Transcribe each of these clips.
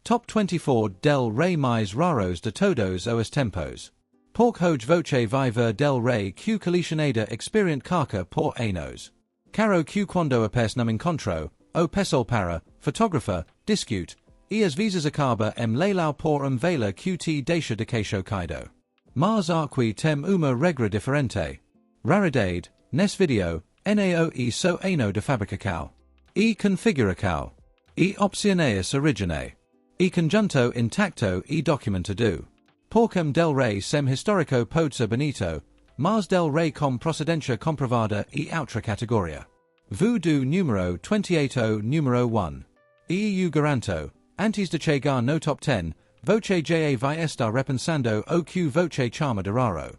Top 24 del Rey mais raros de todos os tempos. Por hoje voce viver del Rey que colecionada experient carca por anos. Caro que quando apes num encontro, o pessoal para, photographer, discute, e as visas acaba leilão por vela qt deixa de queixo caído. Mas arqui tem uma regra diferente. Raridade, nesse video, nao e so ano de fabricação. E configuração. E opciones origine. E conjunto intacto e documentado. Porcam del Rey sem histórico pode ser bonito, mas del Rey com procedencia comprovada e outra categoria. Voodoo número 28 número 1. Eu garanto, antes de chegar no top 10, voce ja vai estar repensando o que voce chama de raro.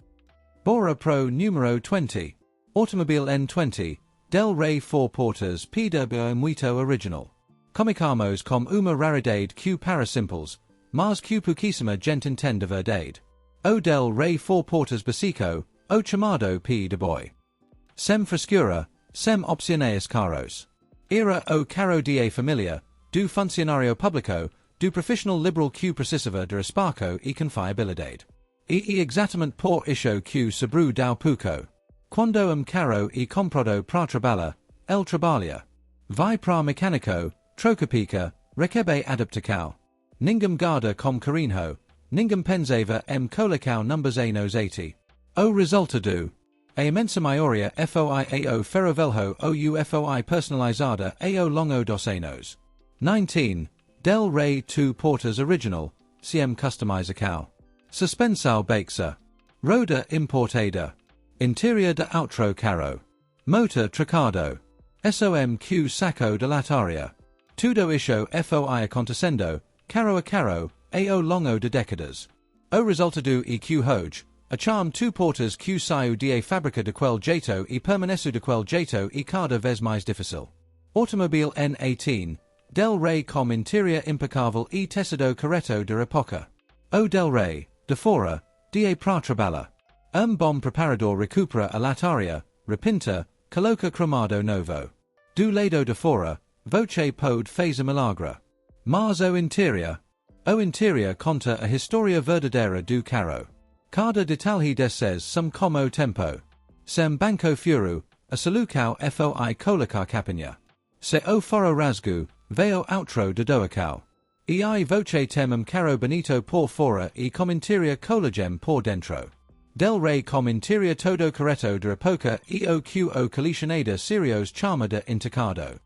Bora Pro número 20. Automobile N20, del Rey 4 portas PW muito original. Comicamos com uma raridade que para simples, mas que pouquíssima gente entende verdade. O del Rey 4 portas básico, o chamado P de boy. Sem frescura, sem opciones caros. Era o caro da familia, do funcionario público, do profissional liberal que precisava de espaço e confiabilidade. E exatamente por isso que sobru dao pouco. Quando caro e comprado pra trabalhar, el trabalha. Vai pra mecânico, troca pica, recebe adaptação. Ninguém guarda com carinho, ninguém pensava colocau numbers anos 80. O resultado. A imensa maioria foi ao ferrovelho ou foi personalizada ao longo dos anos. 19. Del Rey 2 portas original, cm customizacao. Suspensão baixa. Roda importada. Interior de outro carro. Motor trocado. SOMQ saco de lataria. Tudo isso foi acontecendo, carro a carro, ao longo de décadas. O resultado e que hoje, a charm 2 portas que saiu da fábrica de quel jeito e permaneço de quel jeito e cada vez mais difícil. Automobile N18, del Rey com interior impecável e tecido correto de época. O del Rey, de fora, da pra trabalhar. Bom preparador recupera a lataria, repinta, coloca cromado novo. Do lado de fora, voce pode fazer milagre. Mas o interior conta a historia verdadeira do carro. Cada detalhe desses são como tempo. Sem banco furo, a solucao foi colocar capinha. Se o foro rasgo, veo outro de doacao. E voce tem carro bonito por fora e com interior colagem por dentro. Del Rey com interior todo correto de época e o colecionada serios chama de intacado.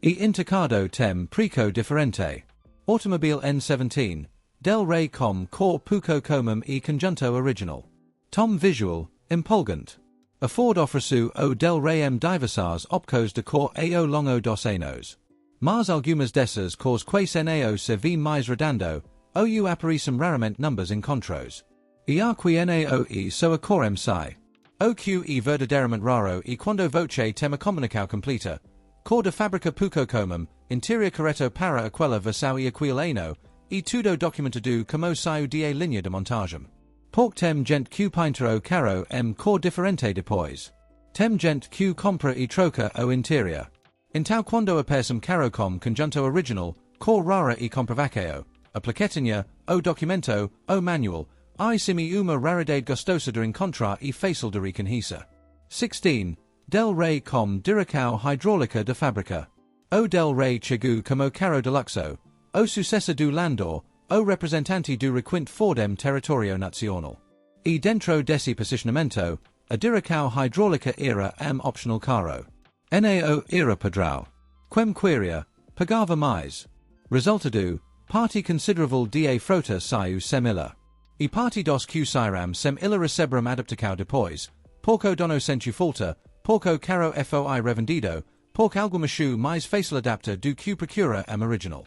E intacado tem preco diferente. Automobile N17, del Rey com cor pouco comum e conjunto original. Tom visual, empolgante. A Ford ofereço o del Rey diversas opcos de cor ao longo dos anos. Mas algumas dessas cores quais nao se vêm mais redando, ou aparecem raramente numbers encontros. E arqui nao e so a corem sai. O que e verdadeiramente raro e quando voce tem a comunicao completa. Cor de fábrica pouco comum, interior correto para aquela versão e aquele ano, e tudo documentado como saiu da linha de montagem. Pork tem gente que pinta o carro cor diferente depois. Tem gente que compra e troca o interior. Então quando aparece carro com conjunto original, cor rara e comprovacao, a plaquetinha, o documento, o manual, simi uma raridade gostosa de encontrar e fácil de reconhecer. 16. Del Rey com direcão hidráulica de fábrica. O del Rey chegou como carro deluxo, o sucessor do Landor, o representante do requinte Fordem territorio nacional. E dentro desse posicionamento, a direcão hidráulica era optional carro. Nao era padrão. Quem queria, pagava mais. Resultado, parte considerável da frota saiu sem ela. E parte dos que saíram sem ela receberam adaptacao depois, pouco dono sentiu falta, pouco carro foi revendido, pouco algo machu mais fácil adapta do que procura original.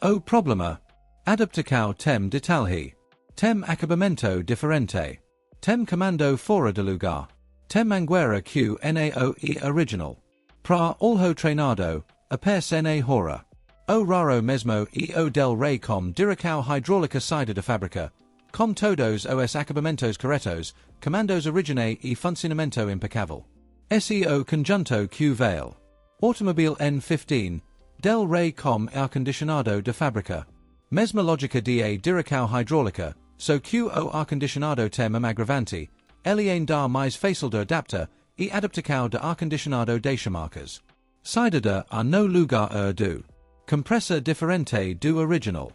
O problema. Adaptacao tem detalhe. Tem acabamento diferente. Tem comando fora de lugar. Tem mangueira que nao e original. Pra olho treinado, apes na hora. O raro mesmo e o del Rey com direcão hidráulica saída de fábrica. Com todos os acabamentos corretos, comandos origine e funcionamento impecável. SEO conjunto que veio. Automobile N15, del Rey com ar-condicionado de fábrica. Mesmologica da Diracao Hydraulica, so que o arcondicionado tem agravante, ele dar mais fácil de adaptar, e adaptacao de arcondicionado deixa marcas. Saída a no lugar do. Compressor diferente do original.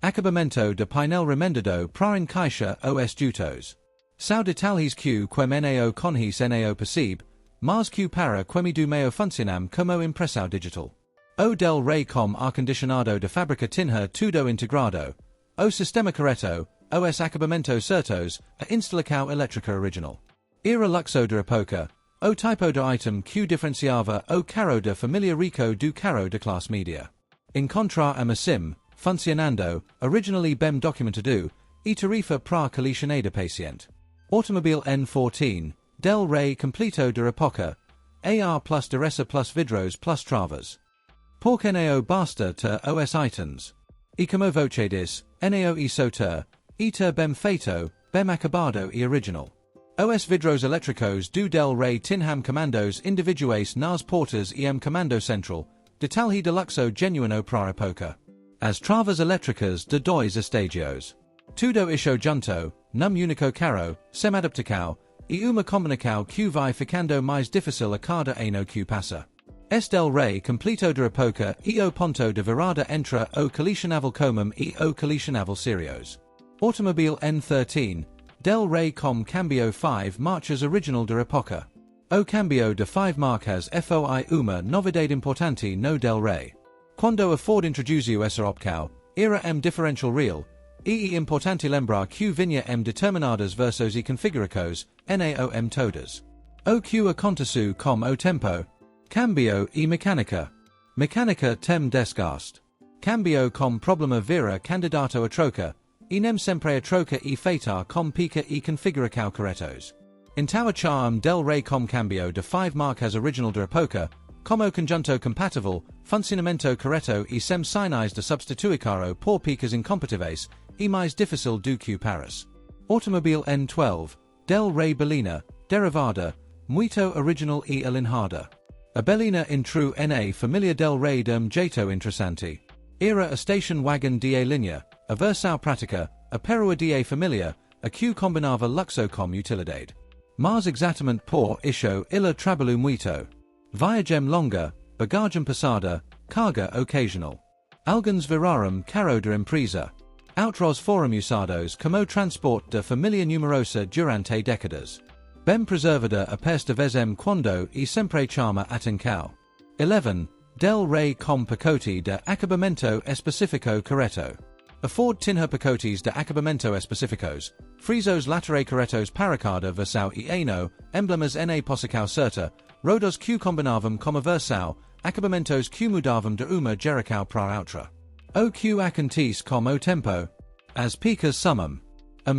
Acabamento de painel remendado para encaixa os dutos. Sao detalhes que quem nao conhece nao percebe, mas que para quem do meo funcionam como impressão digital. O del Rey com arcondicionado de fábrica tinha tudo integrado. O sistema correto, os acabamentos certos, a instalação elétrica original. Era luxo de época, o tipo de item que diferenciava o carro de família rico do carro de classe media. Encontrar a assim, funcionando, originally bem documentado, e tarifa para colecionada paciente. Automobile N14, del Rey completo de época, AR plus dureza plus vidros plus travas. Porque nao basta te os itens. E como voce dis, nao e soter, ter bem feito, bem acabado e original. Os vidros elétricos do del Rey tinham comandos individuais nas portas e comando central, detalhe deluxo genuino para época. As travas elétricas de dois estágios. Tudo isho junto, num único carro, sem-adaptacao, e uma combinação que vai ficando mais difícil a cada ano que passa. Del Rey completo de época e o ponto de virada entre o colecionável comum e o colecionável serios. Automobile N13, del Rey com cambio 5 marchas original de época. O cambio de 5 marcas foi uma novidade importante no del Rey. Quando a Ford introduziu essa opção, era differential real, e importante lembrar que vinha determinadas versos e configurações, naom todas. O que aconteceu com o tempo. Cambio e mecânica. Mecânica tem desgaste. Cambio com problema vira candidato a troca, e nem sempre a troca e feita com pica e configuração corretos. Então a charm del Rey com cambio de 5 marcas original de época, como conjunto compatible, funcionamento correto e sem sinais de substituicaro por picas incompatíveis, e mais difícil do que paras. Automobile N12, del Rey Belina, derivada, muito original e alinhada. A Belina intru na familia del Rey jeito interessante. Era a station wagon da linha, a versão prática, a perua da familia, a que combinava luxo com utilidade. Mas exatamente por isso illa trabalho muito. Viagem longa, bagagem passada, carga occasional. Alguns viraram carro de empresa. Outros foram usados como transporte de família numerosa durante décadas. Bem preservada a peste vezem quando e sempre chama atenção. 11. Del Rey com pacote de acabamento específico correto. A Ford tinha pacotes de acabamento específicos, frisos laterais corretos para cada versão e ano, emblemas na posição certa, rodos que combinavam como versão, acabamentos que mudavam de uma geração para outra. O que acontece com o tempo. As picas sumam.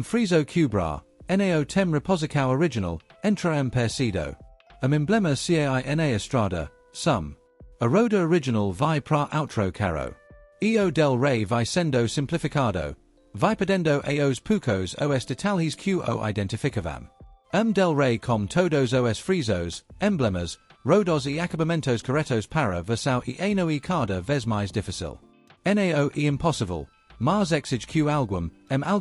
Friso cubra, nao tem reposição original, entra percido. Emblema cai na estrada, sum. A roda original vai para outro carro. O del Rey vai sendo simplificado, vai perdendo aos poucos os detalhes que o identificavam. Del Rey com todos os frisos, emblemas, rodos e acabamentos corretos para versão e ano e cada vez mais difícil. Nao e impossível, mas exige que algum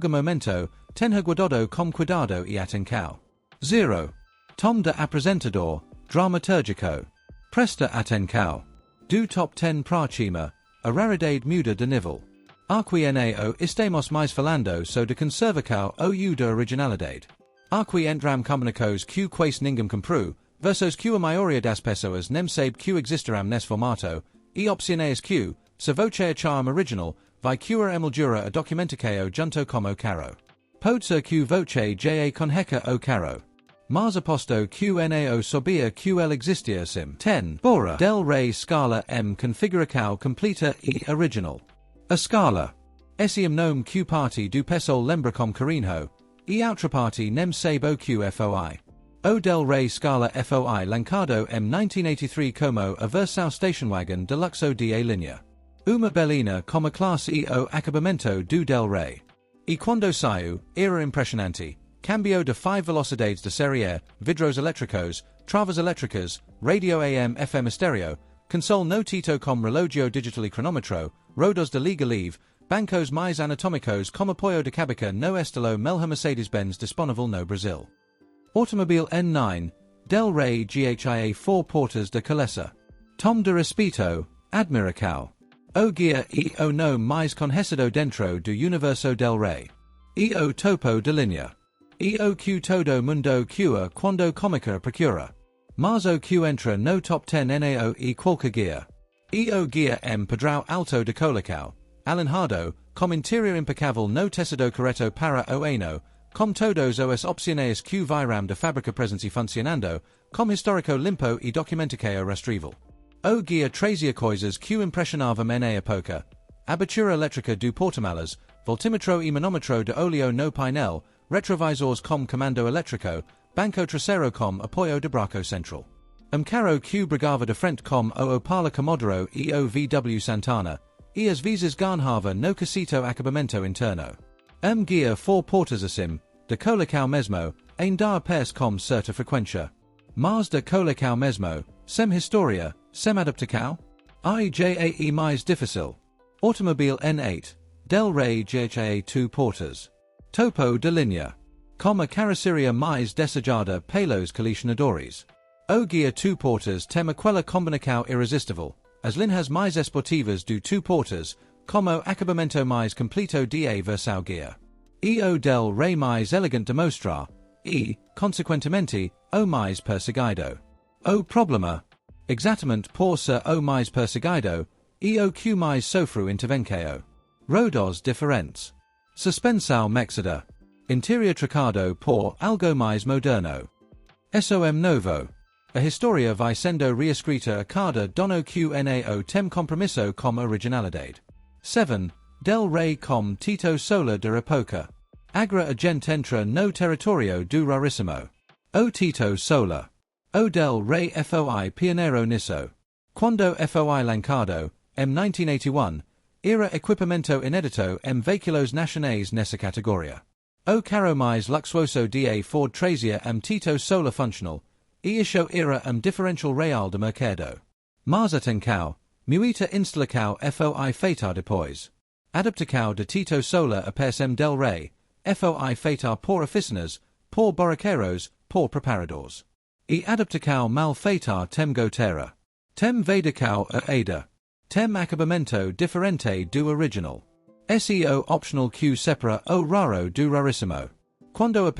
momento, tenha guardado com cuidado e atenção. 0. Tom de apresentador, dramatúrgico. Presta atenção. Do top 10 para cima, a raridade muda de nível. Aqui nao estamos mais falando so de conservação ou de originalidade. Aqui entram comunicos que quase ninguém comprou, versus que a maioria das pessoas nem sabe que existiram nesse formato, e opciones que, se voce a charm original, vai cura emoldura a documentação junto como carro. Pode ser que voce ja conheca o carro. Mas aposto que nao sabia que ele existia sim. 10. Bora del Rey Scala configuração completa e original. A Scala. Esse nome que parte do pessoal lembra com carinho, e outra parte nem sabe o que foi. O del Rey Scala foi lancado 1983 como a versão station wagon deluxo da linha. Uma belina como classe e o acabamento do del Rey. E quando saiu, era impressionante. Cambio de 5 velocidades de série, vidros elétricos, travas elétricas, radio AM FM estéreo, console no tito com relógio digital e cronómetro, rodos de liga livre, Bancos mais anatomicos como apoio de cabeça no estilo melhor Mercedes-Benz disponível no Brasil. Automobile N9, Del Rey Ghia 4 portas de cabeça. Tom de respeito, admiração. O guia e o no mais conhecido dentro do universo del Rey. E o topo de linha. E o que todo mundo cua quando comica procura. Mas o que entra no top 10 nao e qualquer guia. E o guia padrão alto de colocao, alinhado, com interior impecável no tecido correto para o ano, com todos os opciones que viram de fábrica presentes e funcionando, com histórico limpo e documenticao rastrível. O guia trazia coisas que impressionavam na época, abertura elétrica do porta-malas, voltímetro e manômetro de óleo no painel, retrovisores com comando elétrico, banco traseiro com apoio de braço central. Carro que brigava de frente com o Opala Commodoro e o VW Santana, e as vezes ganhava no quesito acabamento interno. Guia 4 portas assim, de colocao mesmo, em dar pés com certa frequência. Mas de colocao mesmo, sem história, sem adaptacao? IJAE mais difícil. Automobile N8, Del Rey Ghia 2 portas. Topo de linha. Com a carroceria mais desejada pelos colecionadores. O guia 2 portas tem aquela combinação irresistível, as linhas mais esportivas do 2 portas, como acabamento mais completo de versão guia. E o del Rey mais elegante de mostrar, e, consequentemente, o mais perseguido. O problema, exatamente por ser o mais perseguido, e o que mais sofro intervencao. Rodos diferentes. Suspensão mexida. Interior trocado por algo mais moderno. Som novo. A historia vai sendo reescrita a cada dono QNAO tem compromisso com originalidade. 7. Del Rey com Tito Sola de Época. Agra a gente entra no territorio do Rarissimo. O Tito Sola. O Del Rey foi pioneiro nisso. Quando foi lancado, em 1981, era equipamento inédito em veículos nacionais nessa categoria. O carro mais luxuoso da Ford trazia Tito Sola funcional, e isso era differential real de mercado. Mas atencao, muita instalacao foi feita depois. Adaptacao de Tito Sola a PSM del Rey, foi feita por oficinas, por borraqueiros, por preparadores. E adaptacao mal feita tem gotera. Tem vedacao a ada. Tem acabamento diferente do original. SEO optional Q separa o raro do rarissimo. Quando a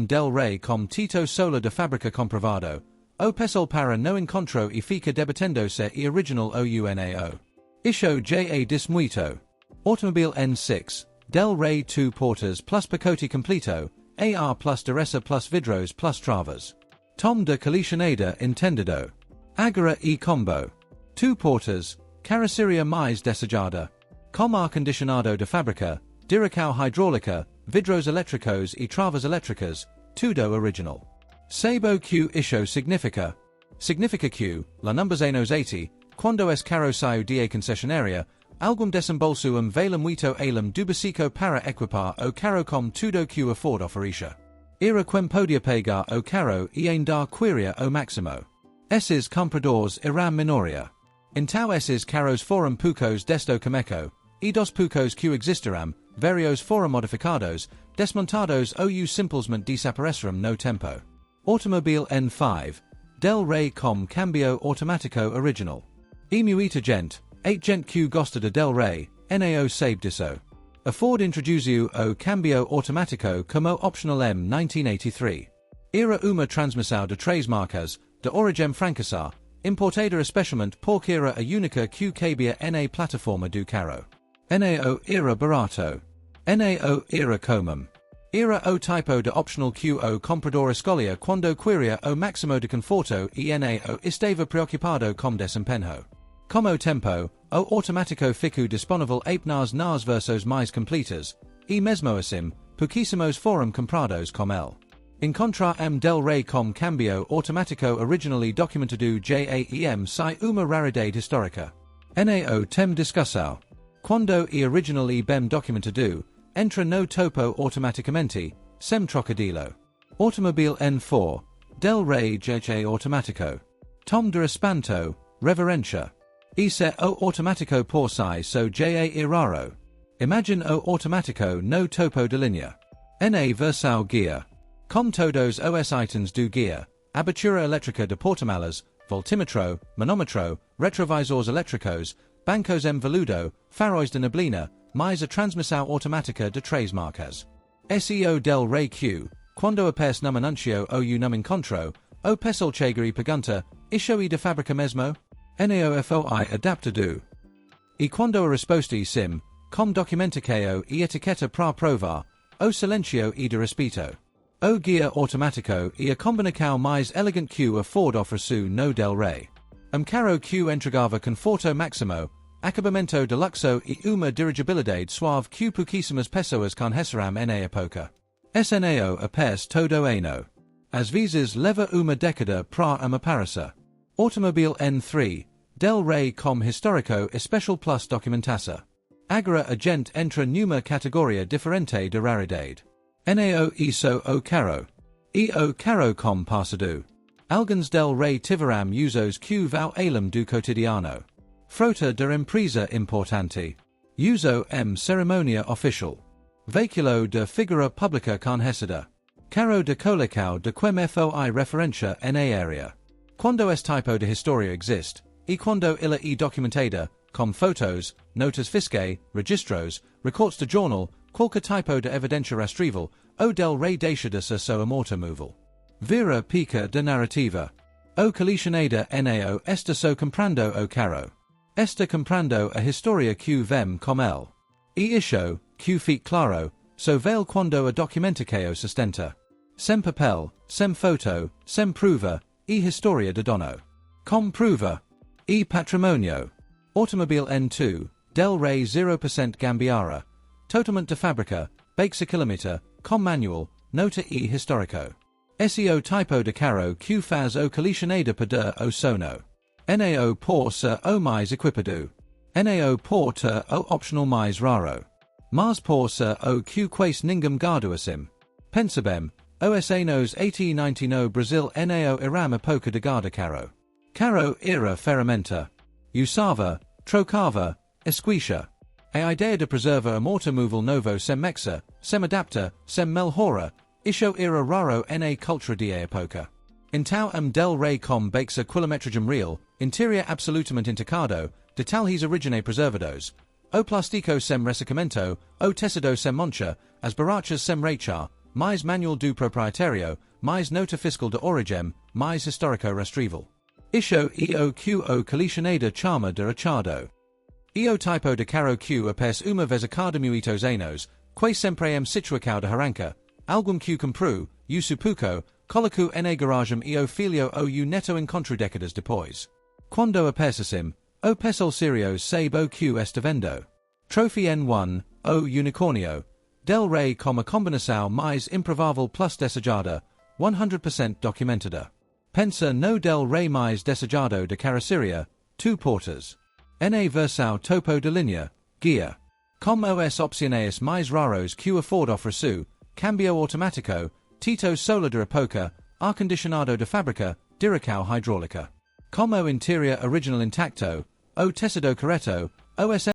del Rey com Tito Sola de fábrica comprovado, o pessoal para no encontro e fica debatendo-se e original o UNAO. Isho ja dismuito. Automobile N6, Del Rey 2 portas plus pacote completo, AR plus dureza plus vidros plus travas. Tom de colecionada entendido. Agora e combo. 2 portas, carroceria mais desejada. Com ar condicionado de fábrica, direcao hidráulica, vidros elétricos e travas elétricas, tudo original. Sabo Q isho significa. Significa Q, la numbers anos 80, quando es carro saiu da concessionaria, algum desembolso vale muito alum dubicico para equipar o carro com tudo Q a Ford oferecia. Era quem podia pegar o carro e dar quiria o maximo. Esses compradores eram minoria. Então esses carros foram poucos desto comeco, e dos poucos que existiram, varios foram modificados, desmontados ou simplesmente desapareceram no tempo. Automobile N5, Del Rey com cambio automático original. E muita gente, 8 gente que gosta de Del Rey, nao sabe disso. A Ford introduziu o cambio automático como optional em 1983. Era uma transmissão de 3 marcas, de origem francesa, importada especialmente porque era a única que cabia na plataforma do carro. Nao era barato. Nao era comum. Era o tipo de optional que o comprador escolhia quando queria o máximo de conforto e nao estava preocupado com desempenho. Como tempo, o automático ficou disponível nas versões mais completas, e mesmo assim, pouquíssimos foram comprados com ele. Encontrar Del Rey com cambio automático originally documentado JAEM sai uma raridade histórica. Nao tem discussão. Quando e originally bem documentado, entra no topo automaticamente, sem trocadilho. Automobile N4, Del Rey Ghia automático. Tom de espanto, reverencia. E se o automático por si so ja raro. Imagine o automatico no topo de linea. Na Versal Ghia. Com todos os itens do guia. Abertura elétrica de portamalas, voltímetro, manómetro, retrovisores elétricos, bancos em veludo, faróis de neblina, mais a transmissão automática de três marcas. SEO del Rey Q, quando aparece num anuncio ou num encontro, o pessoal chega e pergunta, isso é de fábrica mesmo? NAOFOI adaptado. E quando a resposta é sim, com documentação e etiqueta para provar, o silêncio e de respeito. O guia automático e a combinação mais elegant que a Ford oferece no del Rey. Carro que entregava conforto máximo, acabamento deluxo e uma dirigibilidade suave que pouquíssimas pessoas conheceram na época. SNAO aparece todo ano. Às vezes leva uma década para aparecer. Automobile N3, del Rey com histórico especial plus documentação. Agora a gente entra numa categoria diferente de raridade. NAO ISO o carro. E o carro com passado. Alguns del Rey tiveram usos que vão além do cotidiano. Frota de empresa importante. Uso cerimônia oficial. Veículo de figura pública conhecida. Carro de colecao de quem foi referência na área. Quando este tipo de história existe, e quando ela é documentada, com fotos, notas fiscais, registros, recortes de jornal, qualquer tipo de evidência rastrível, o del Rey deixa de ser só automóvel. Vira pica de narrativa. O colecionador nao está só comprando o carro. Está comprando a história que vem com ele. E isso, que fique claro, só vale quando a documentação sustenta. Sem papel, sem foto, sem prova, e história de dono. Com prova. E patrimonio. Automobile N2, del Rey 0% gambiara. Totalmente de fábrica, baixa kilometer, com manual, nota e histórico. SEO tipo de carro que faz o colecionador perder o sono. NAO por ser o mais equipado. NAO por ter o optional mais raro. Mas por ser o que quase ninguém guarda assim. Pensabem, os anos 80 no Brasil NAO iram a pouca de guarda carro. Carro era ferramenta. Usava, trocava, esquisha. A ideia de preservar automóvel novo sem mexa, sem adapta, sem melhora, isso era raro na cultura de época. Então del Rey com baixa quilometragem real, interior absolutamente intacado, detalhes origine preservados, o plástico sem ressecamento, o tecido sem mancha, as borrachas sem rachar, mais manual do proprietário, mais nota fiscal de origem, mais histórico rastrível. Isso e o que o colecionador chama de achado. E o tipo de carro que aparece uma vez a cada muitos anos, que sempre situado de arranca, algum que comprou, uso pouco, colocou na garagem e o filho o neto encontro décadas depois. Quando aparece assim, o pessoal serio sabe o que está vendo. Trophy N1, o unicórnio, del Rey com a combinação mais improvável plus desejada, 100% documentada. Pensa no del Rey mais desejado de carroceria, 2 portas. Na Versal topo de linea, Ghia. Com os opciones mais raros que a Ford oferece, cambio automático, Tito solar de época, ar-condicionado de fábrica, direcão hidráulica. Como interior original intacto, o tecido correto, os